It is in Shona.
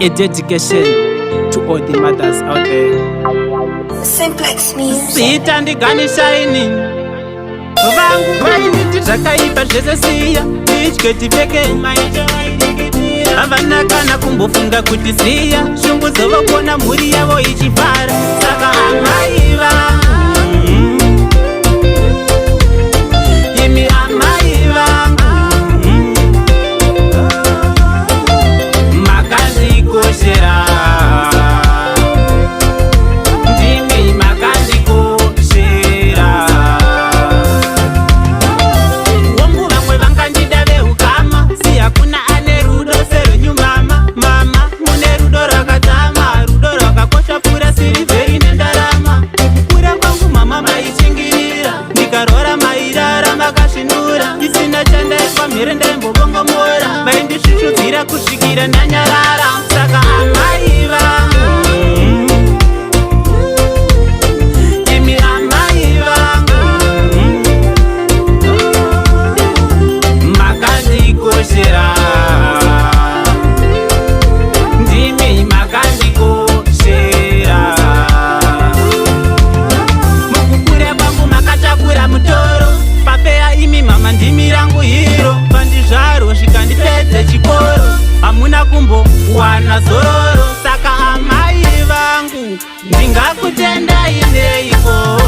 A dedication to all the mothers out there. Simplex Music. Sita ndigani shiny vangu vainiti zvakaipa zvese siya itye tipfeke havana kana kumbofunga kuti siya shungu dzovokona mhuri yavo ichifara saka amai vangu imi amai vangu makandikoshera isina chandaiswa mhere ndaimbovongomora vaindisvusvudzira kusvikira ndanyarara saka amai vangu imi amai vangu makandikoshera ndimi makandikoshera mukukura kwangu makatakura mutoro papeya imi mama ndimi rangu hiro pandizvaro zvikandipedze chikoro hamuna kumbowana zororo saka amai vangu ndingakutendai neiko.